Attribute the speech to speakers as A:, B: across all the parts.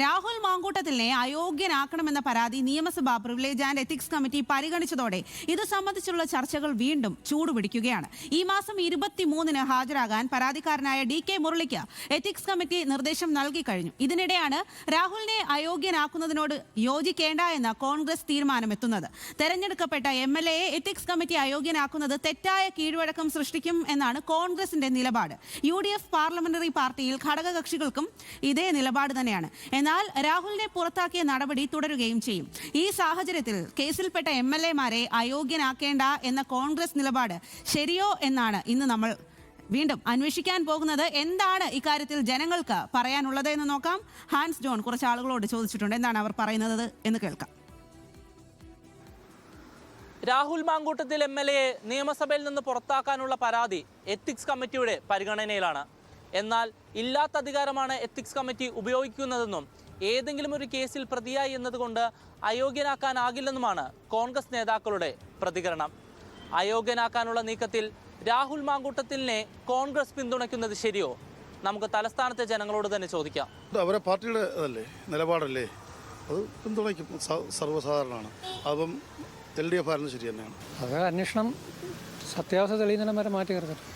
A: രാഹുൽ മാങ്കൂട്ടത്തിലിനെ അയോഗ്യനാക്കണമെന്ന പരാതി നിയമസഭാ privilege and ethics committee പരിഗണിച്ചതോടെ ഇത് സംബന്ധിച്ചുള്ള ചർച്ചകൾ വീണ്ടും ചൂടുപിടിക്കുകയാണ്. ഈ മാസം 23-ന് ഹാജരാകാൻ പരാതിക്കാരനായ DK മുരളിക്ക് എത്തിക്സ് കമ്മിറ്റി നിർദ്ദേശം നൽകി കഴിഞ്ഞു. ഇതിനിടെയാണ് രാഹുലിനെ അയോഗ്യനാക്കുന്നതിനോട് യോജിക്കേണ്ട എന്ന കോൺഗ്രസ് തീരുമാനമെത്തുന്നത്. തെരഞ്ഞെടുക്കപ്പെട്ട MLA-യെ എത്തിക്സ് കമ്മിറ്റി അയോഗ്യനാക്കുന്നത് തെറ്റായ കീഴ്വഴക്കം സൃഷ്ടിക്കും എന്നാണ് കോൺഗ്രസിന്റെ നിലപാട്. UDF പാർലമെന്ററി പാർട്ടിയിൽ ഘടകകക്ഷികൾക്കും ഇതേ നിലപാട് തന്നെയാണ്. എന്നാൽ രാഹുലിനെ പുറത്താക്കിയ നടപടി തുടരുകയും ചെയ്യും. ഈ സാഹചര്യത്തിൽ കേസിൽപ്പെട്ട MLA-മാരെ അയോഗ്യനാക്കേണ്ട എന്ന കോൺഗ്രസ് നിലപാട് ശരിയോ എന്നാണ് ഇന്ന് നമ്മൾ വീണ്ടും അന്വേഷിക്കാൻ പോകുന്നത്. എന്താണ് ഇക്കാര്യത്തിൽ ജനങ്ങൾക്ക് പറയാനുള്ളത് എന്ന് നോക്കാം. ഹാൻസ് ജോൺ കുറച്ച് ആളുകളോട് ചോദിച്ചിട്ടുണ്ട്. എന്താണ് അവർ പറയുന്നത് എന്ന് കേൾക്കാം.
B: രാഹുൽ മാങ്കൂട്ടത്തിൽ MLA നിയമസഭയിൽ നിന്ന് പുറത്താക്കാനുള്ള പരാതി എത്തിക്സ് കമ്മിറ്റിയുടെ പരിഗണനയിലാണ്. എന്നാൽ ഇല്ലാത്ത അധികാരമാണ് എത്തിക്സ് കമ്മിറ്റി ഉപയോഗിക്കുന്നതെന്നും ഏതെങ്കിലും ഒരു കേസിൽ പ്രതിയായി എന്നതുകൊണ്ട് അയോഗ്യനാക്കാനാകില്ലെന്നുമാണ് കോൺഗ്രസ് നേതാക്കളുടെ പ്രതികരണം. അയോഗ്യനാക്കാനുള്ള നീക്കത്തിൽ രാഹുൽ മാങ്കൂട്ടത്തിലിനെ കോൺഗ്രസ് പിന്തുണയ്ക്കുന്നത് ശരിയോ? നമുക്ക് തലസ്ഥാനത്തെ ജനങ്ങളോട് തന്നെ ചോദിക്കാം.
C: അവരെ പാർട്ടിയുടെ അതല്ലേ നിലപാടല്ലേ, അത് പിന്തുണയ്ക്കും, സർവ്വസാധാരണമാണ്. അപ്പം LDF ആയിരുന്നു ശരി തന്നെയാണ്.
D: അത് അന്വേഷണം സത്യാവസ്ഥ തെളിയുന്നതിനും വരെ മാറ്റി കരുതട്ടെ.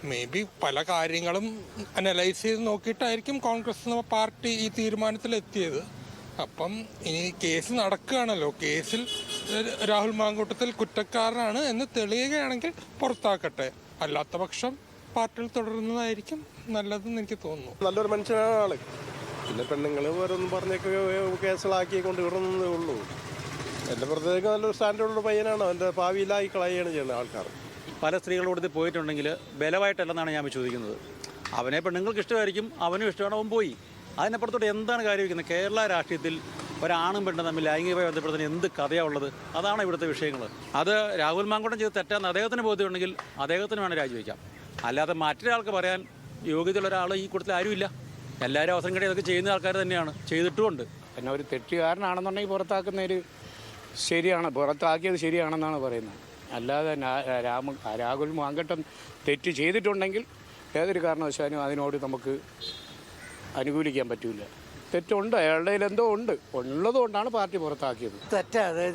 E: മേ ബി പല കാര്യങ്ങളും അനലൈസ് ചെയ്ത് നോക്കിയിട്ടായിരിക്കും കോൺഗ്രസ് പാർട്ടി ഈ തീരുമാനത്തിലെത്തിയത്. അപ്പം ഇനി കേസ് നടക്കുകയാണല്ലോ, കേസിൽ രാഹുൽ മാങ്കൂട്ടത്തിൽ കുറ്റക്കാരനാണ് എന്ന് തെളിയുകയാണെങ്കിൽ പുറത്താക്കട്ടെ, അല്ലാത്ത പക്ഷം പാർട്ടിയിൽ തുടരുന്നതായിരിക്കും നല്ലതെന്ന് എനിക്ക് തോന്നുന്നു.
F: നല്ലൊരു മനുഷ്യനാണ് ആള്. പിന്നെ പെണ്ണുങ്ങൾ ഓരോന്നും പറഞ്ഞൊക്കെ കേസുകളാക്കി കൊണ്ട് വിടുന്നതേ ഉള്ളൂ. എൻ്റെ പ്രത്യേക നല്ലൊരു സ്റ്റാൻഡേർഡുള്ള പയ്യനാണ്. അവൻ്റെ ഭാവിയിലായി കളയുകയാണ് ചെയ്യുന്നത് ആൾക്കാർ.
G: പല സ്ത്രീകളോട് പോയിട്ടുണ്ടെങ്കിൽ ബലമായിട്ടല്ലെന്നാണ് ഞാൻ ചോദിക്കുന്നത്. അവനെ പെണ്ണുങ്ങൾക്ക് ഇഷ്ടമായിരിക്കും, അവനും ഇഷ്ടമാണ്, അവൻ പോയി. അതിനപ്പുറത്തോട്ട് എന്താണ് കാര്യം വയ്ക്കുന്നത്? കേരള രാഷ്ട്രീയത്തിൽ ഒരാണും പെണ്ണും തമ്മിൽ ലൈംഗികമായി ബന്ധപ്പെടുന്നതിന് എന്ത് കഥയാണുള്ളത്? അതാണ് ഇവിടുത്തെ വിഷയങ്ങൾ. അത് രാഹുൽ മാങ്കൂട്ടം ചെയ്ത് തെറ്റാന്ന് അദ്ദേഹത്തിന് ബോധ്യമുണ്ടെങ്കിൽ അദ്ദേഹത്തിന് വേണം രാജിവെക്കാം. അല്ലാതെ മറ്റൊരാൾക്ക് പറയാൻ യോഗ്യതയുള്ള ഒരാൾ ഈ കൂട്ടത്തിൽ ആരുമില്ല. എല്ലാവരും അവസരം കിട്ടി അതൊക്കെ ചെയ്യുന്ന ആൾക്കാർ തന്നെയാണ്, ചെയ്തിട്ടുമുണ്ട്.
D: പിന്നെ ഒരു തെറ്റുകാരനാണെന്നുണ്ടെങ്കിൽ പുറത്താക്കുന്നതിൽ ശരിയാണ്, പുറത്താക്കിയത് ശരിയാണെന്നാണ് പറയുന്നത്. അല്ലാതെ രാഹുൽ മാങ്കൂട്ടം തെറ്റ് ചെയ്തിട്ടുണ്ടെങ്കിൽ ഏതൊരു കാരണവശാലും അതിനോട് നമുക്ക് അനുകൂലിക്കാൻ പറ്റില്ല. തെറ്റുണ്ട്, അയാളുടെ എന്തോ ഉണ്ട്, ഉള്ളതുകൊണ്ടാണ് പാർട്ടി പുറത്താക്കിയത്.
H: തെറ്റാണ്,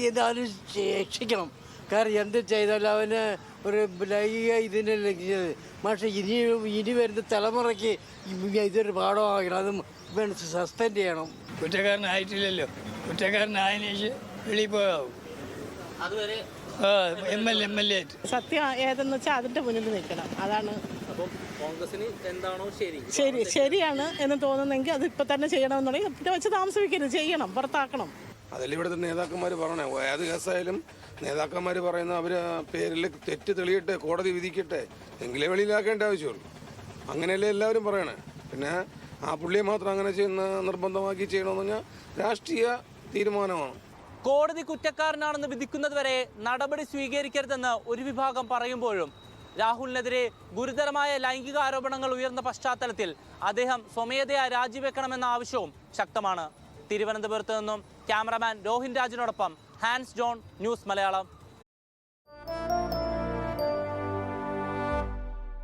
H: ഏതായാലും ശിക്ഷിക്കണം. കാരണം എന്ത് ചെയ്താലും അവന് ഒരു ലൈംഗിക ഇതിനെ ലംഘിച്ചത്. പക്ഷേ ഇനി വരുന്ന തലമുറയ്ക്ക് ഇതൊരു പാഠമാകണം. അതും സസ്പെൻഡ് ചെയ്യണം.
I: കുറ്റക്കാരനായിട്ടില്ലല്ലോ, കുറ്റക്കാരനായതിനു ശേഷം വെളിയിൽ പോകാവും.
B: അതുവരെ
I: MLA
J: സത്യം ഏതെന്ന് വെച്ചാൽ അതിൻ്റെ മുന്നിൽ നിൽക്കണം. അതാണ്
B: കോൺഗ്രസിന് എന്താണോ
J: ശരിയാണ് എന്ന് തോന്നുന്നെങ്കിൽ അത് ഇപ്പം തന്നെ ചെയ്യണമെന്നുണ്ടെങ്കിൽ ഇവിടെ വെച്ച് താമസിപ്പിക്കരുത്, ചെയ്യണം, പുറത്താക്കണം.
F: അതല്ല ഇവിടുത്തെ നേതാക്കന്മാർ പറയണേ. ഏത് കേസായാലും നേതാക്കന്മാർ പറയുന്ന അവർ പേരിൽ തെറ്റ് തെളിയട്ടെ, കോടതി വിധിക്കട്ടെ, എങ്കിലേ വെളിയിലാക്കേണ്ട ആവശ്യമുള്ളൂ. അങ്ങനെയല്ലേ എല്ലാവരും പറയണേ. പിന്നെ ആ പുള്ളിയെ മാത്രം അങ്ങനെ ചെയ്യുന്ന നിർബന്ധമാക്കി ചെയ്യണമെന്ന് പറഞ്ഞാൽ രാഷ്ട്രീയ തീരുമാനമാണ്.
B: കോടതി കുറ്റക്കാരനാണെന്ന് വിധിക്കുന്നത് വരെ നടപടി സ്വീകരിക്കരുതെന്ന് ഒരു വിഭാഗം പറയുമ്പോഴും രാഹുലിനെതിരെ ഗുരുതരമായ ലൈംഗിക ആരോപണങ്ങൾ ഉയർന്ന പശ്ചാത്തലത്തിൽ അദ്ദേഹം സ്വമേധയാ രാജിവെക്കണമെന്ന ആവശ്യവും ശക്തമാണ്. തിരുവനന്തപുരത്ത് നിന്നും ക്യാമറമാൻ രോഹിൻ രാജിനോടൊപ്പം ഹാൻസ് ജോൺ, ന്യൂസ് മലയാളം.